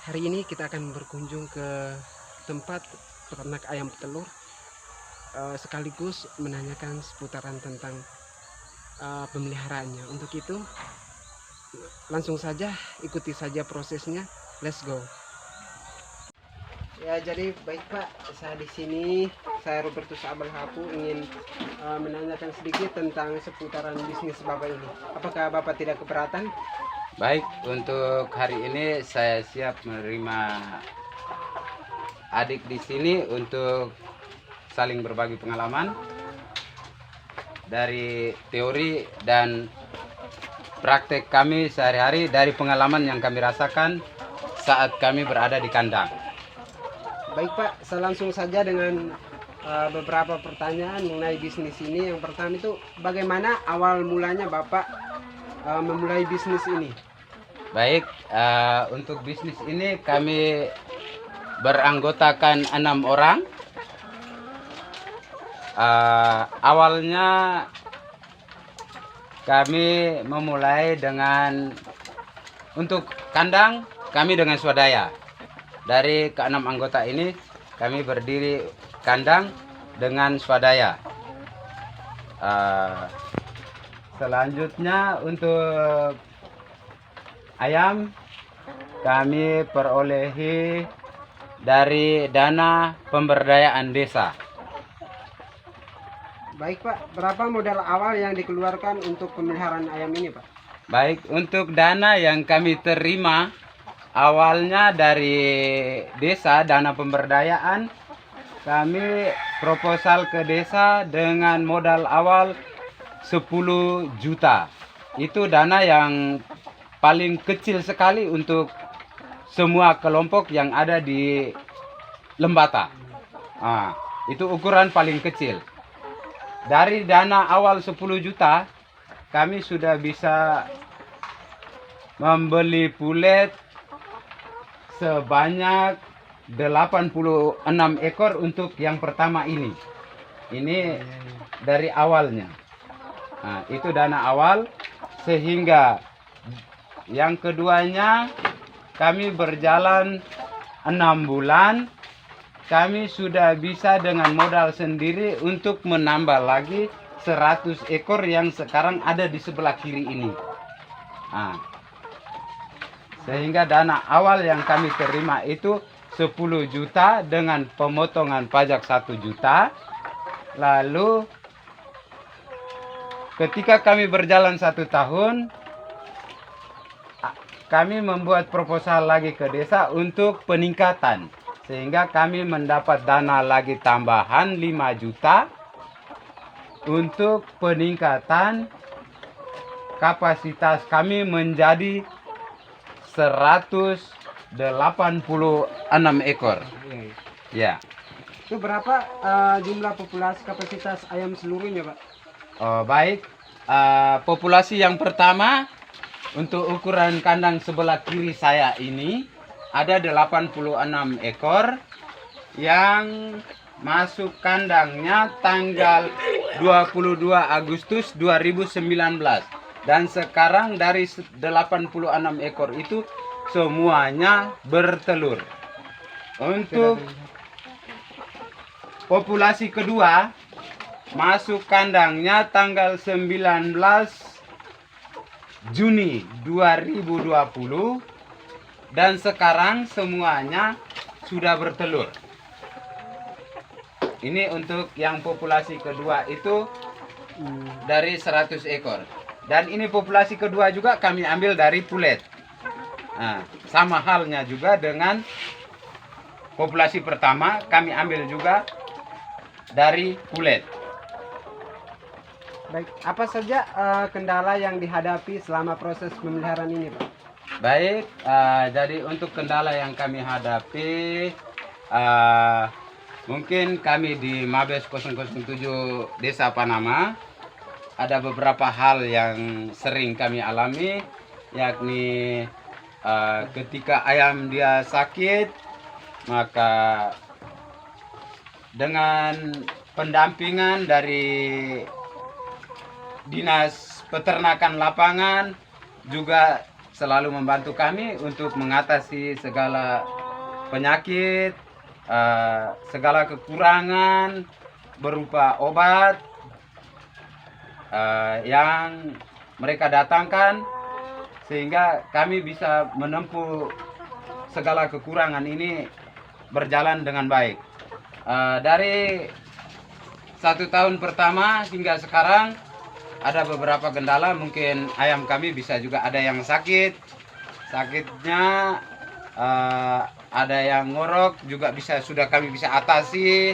Hari ini kita akan berkunjung ke tempat peternak ayam petelur, sekaligus menanyakan seputaran tentang pemeliharaannya. Untuk itu, langsung saja ikuti saja prosesnya. Let's go. Ya, jadi baik Pak, saya di sini, saya Robertus Abel Hapu ingin menanyakan sedikit tentang seputaran bisnis Bapak ini. Apakah Bapak tidak keberatan? Baik, untuk hari ini saya siap menerima adik di sini untuk saling berbagi pengalaman dari teori dan praktek kami sehari-hari, dari pengalaman yang kami rasakan saat kami berada di kandang. Baik Pak, saya langsung saja dengan beberapa pertanyaan mengenai bisnis ini. Yang pertama itu, bagaimana awal mulanya Bapak memulai bisnis ini? Baik, untuk bisnis ini kami beranggotakan 6 orang. Awalnya kami memulai dengan untuk kandang kami dengan swadaya. Dari ke-6 anggota ini kami berdiri kandang dengan swadaya. Selanjutnya untuk ayam kami perolehi dari dana pemberdayaan desa. Baik Pak, berapa modal awal yang dikeluarkan untuk pemeliharaan ayam ini Pak? Baik, untuk dana yang kami terima awalnya dari desa, dana pemberdayaan, kami proposal ke desa dengan modal awal 10 juta. Itu dana yang paling kecil sekali untuk semua kelompok yang ada di Lembata. Itu ukuran paling kecil. Dari dana awal 10 juta, kami sudah bisa membeli pulet sebanyak 86 ekor untuk yang pertama ini. Ini dari awalnya. Itu dana awal, sehingga yang keduanya kami berjalan 6 bulan. Kami sudah bisa dengan modal sendiri untuk menambah lagi 100 ekor yang sekarang ada di sebelah kiri ini. Sehingga dana awal yang kami terima itu 10 juta dengan pemotongan pajak 1 juta. Lalu ketika kami berjalan 1 tahun, kami membuat proposal lagi ke desa untuk peningkatan. Sehingga kami mendapat dana lagi tambahan 5 juta untuk peningkatan kapasitas kami menjadi 186 ekor. Ya. Itu berapa jumlah populasi kapasitas ayam seluruhnya Pak? Baik, populasi yang pertama untuk ukuran kandang sebelah kiri saya ini ada 86 ekor yang masuk kandangnya tanggal 22 Agustus 2019. Dan sekarang dari 86 ekor itu semuanya bertelur. Untuk populasi kedua masuk kandangnya tanggal 19 Juni 2020 dan sekarang semuanya sudah bertelur. Ini untuk yang populasi kedua itu dari 100 ekor. Dan ini populasi kedua juga kami ambil dari pulet. Sama halnya juga dengan populasi pertama, kami ambil juga dari pulet. Baik, apa saja kendala yang dihadapi selama proses pemeliharaan ini Pak? Baik, jadi untuk kendala yang kami hadapi, mungkin kami di Mabes 007 Desa Panama ada beberapa hal yang sering kami alami, yakni ketika ayam dia sakit, maka dengan pendampingan dari Dinas Peternakan Lapangan juga selalu membantu kami untuk mengatasi segala penyakit, segala kekurangan berupa obat yang mereka datangkan, sehingga kami bisa menempuh segala kekurangan ini berjalan dengan baik. Dari 1 tahun pertama hingga sekarang ada beberapa kendala, mungkin ayam kami bisa juga ada yang sakitnya, ada yang ngorok juga sudah kami bisa atasi,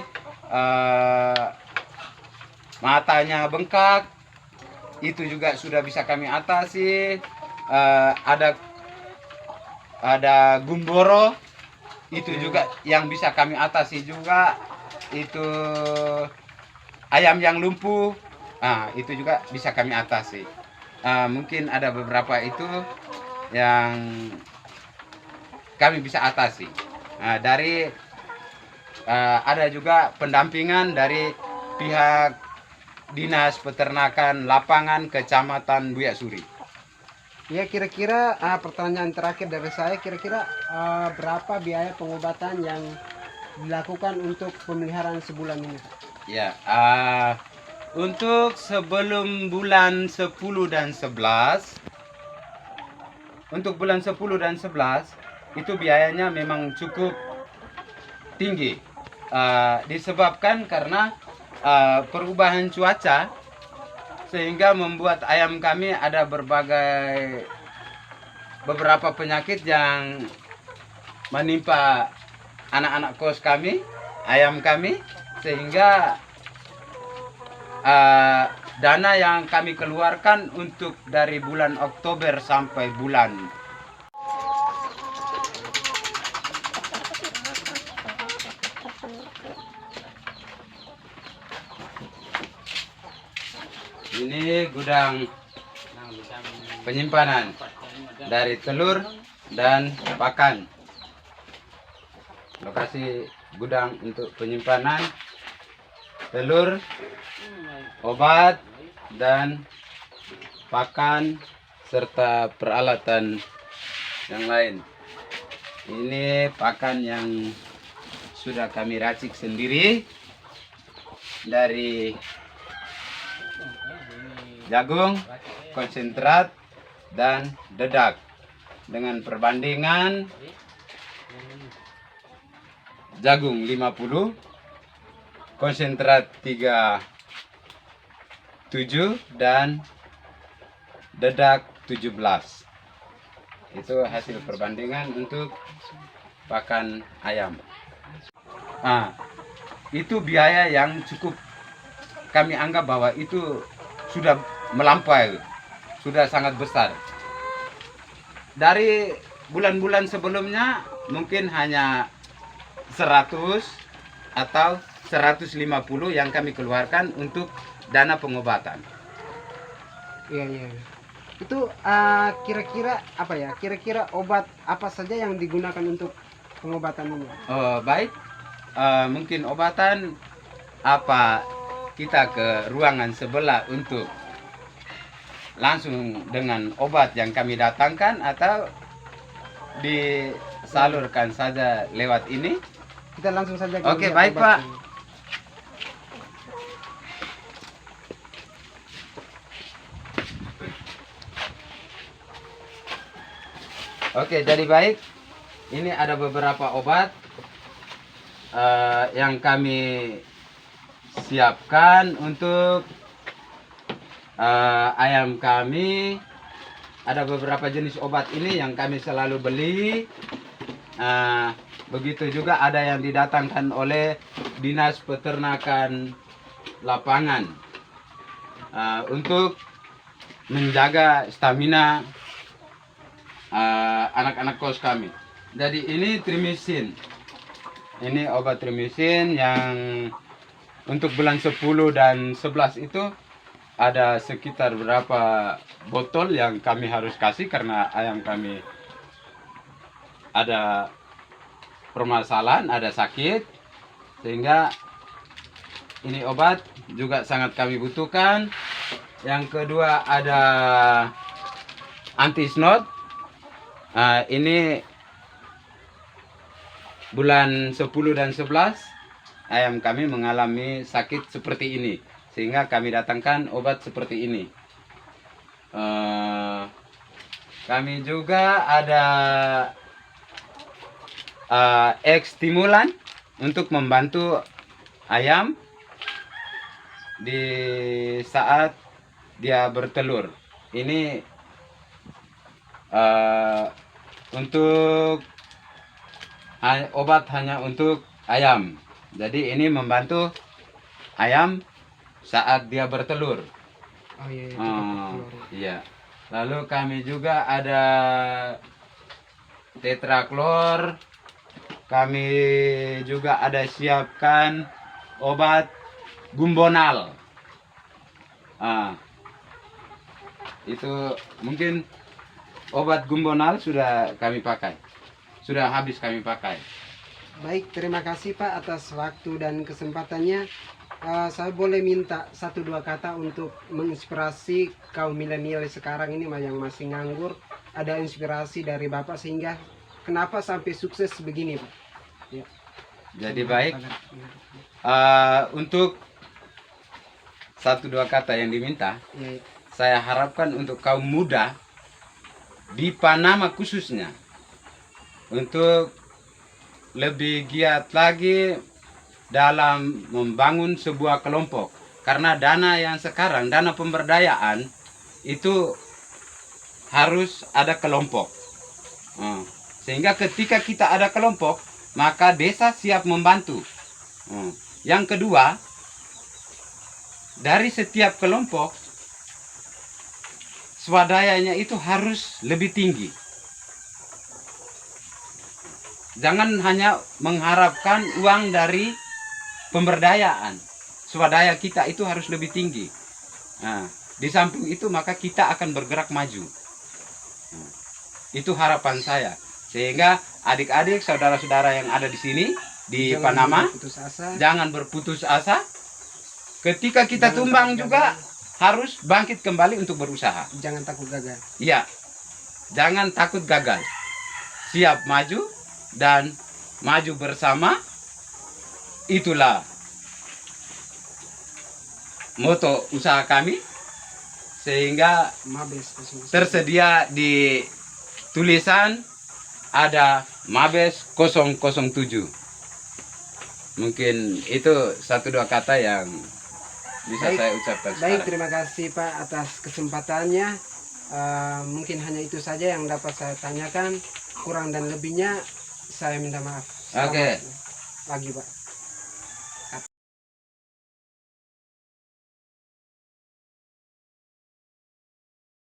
matanya bengkak itu juga sudah bisa kami atasi, ada gumboro itu juga yang bisa kami atasi juga, itu ayam yang lumpuh, itu juga bisa kami atasi. Mungkin ada beberapa itu yang kami bisa atasi. Ada juga pendampingan dari pihak Dinas Peternakan Lapangan Kecamatan Buyak Suri. Ya, kira-kira pertanyaan terakhir dari saya, kira-kira berapa biaya pengobatan yang dilakukan untuk pemeliharaan sebulan ini, Pak? Ya, untuk sebelum bulan 10 dan 11, untuk bulan 10 dan 11 itu biayanya memang cukup tinggi, disebabkan karena perubahan cuaca, sehingga membuat ayam kami ada beberapa penyakit yang menimpa anak-anak kos kami, ayam kami, sehingga dana yang kami keluarkan untuk dari bulan Oktober sampai bulan ini gudang penyimpanan dari telur dan pakan. Lokasi gudang untuk penyimpanan telur, obat, dan pakan serta peralatan yang lain. Ini pakan yang sudah kami racik sendiri dari jagung, konsentrat, dan dedak, dengan perbandingan jagung 50, konsentrat 37, dan dedak 17. Itu hasil perbandingan untuk pakan ayam. Itu biaya yang cukup kami anggap bahwa itu sudah melampaui, sudah sangat besar. Dari bulan-bulan sebelumnya mungkin hanya 100 atau 150 yang kami keluarkan untuk dana pengobatan. Iya. Itu kira-kira apa ya? Kira-kira obat apa saja yang digunakan untuk pengobatan ini? Baik, mungkin obatan apa, kita ke ruangan sebelah untuk langsung dengan obat yang kami datangkan, atau disalurkan saja lewat ini. Kita langsung saja ke Oke, lihat baik, obat Pak. ini. Oke, jadi baik. Ini ada beberapa obat yang kami siapkan untuk ayam kami. Ada beberapa jenis obat ini yang kami selalu beli. Begitu juga ada yang didatangkan oleh Dinas Peternakan Lapangan untuk menjaga stamina anak-anak kos kami. Jadi ini Trimisin. Ini obat Trimisin yang untuk bulan 10 dan 11 itu ada sekitar berapa botol yang kami harus kasih karena ayam kami ada permasalahan, ada sakit, sehingga ini obat juga sangat kami butuhkan. Yang kedua ada anti snot. Ini bulan 10 dan 11 ayam kami mengalami sakit seperti ini, sehingga kami datangkan obat seperti ini. Kami juga ada stimulan untuk membantu ayam di saat dia bertelur. Ini untuk obat hanya untuk ayam. Jadi ini membantu ayam saat dia bertelur. Oh iya, iya, Iya. Lalu kami juga ada tetraklor. Kami juga ada siapkan obat gumbonal. Itu mungkin obat gumbonal sudah kami pakai. Sudah habis kami pakai. Baik, terima kasih Pak atas waktu dan kesempatannya. Saya boleh minta 1-2 kata untuk menginspirasi kaum milenial sekarang ini yang masih nganggur. Ada inspirasi dari Bapak sehingga kenapa sampai sukses begini Pak? Ya. Jadi baik, untuk 1-2 kata yang diminta, Ya, saya harapkan untuk kaum muda di Panama khususnya untuk lebih giat lagi dalam membangun sebuah kelompok, karena dana yang sekarang, dana pemberdayaan itu harus ada kelompok. Sehingga ketika kita ada kelompok, maka desa siap membantu. Yang kedua, dari setiap kelompok swadayanya itu harus lebih tinggi. Jangan hanya mengharapkan uang dari pemberdayaan. Swadaya kita itu harus lebih tinggi. Di samping itu maka kita akan bergerak maju. Itu harapan saya. Sehingga adik-adik, saudara-saudara yang ada di sini di Panama, jangan berputus asa. Ketika kita tumbang juga harus bangkit kembali untuk berusaha. Jangan takut gagal. Iya, jangan takut gagal. Siap maju dan maju bersama. Itulah moto usaha kami, sehingga tersedia di tulisan ada Mabes 007. Mungkin itu 1-2 kata yang bisa saya ucapkan sekarang. Baik, terima kasih Pak atas kesempatannya. Mungkin hanya itu saja yang dapat saya tanyakan. Kurang dan lebihnya saya minta maaf. Oke. Lagi Pak.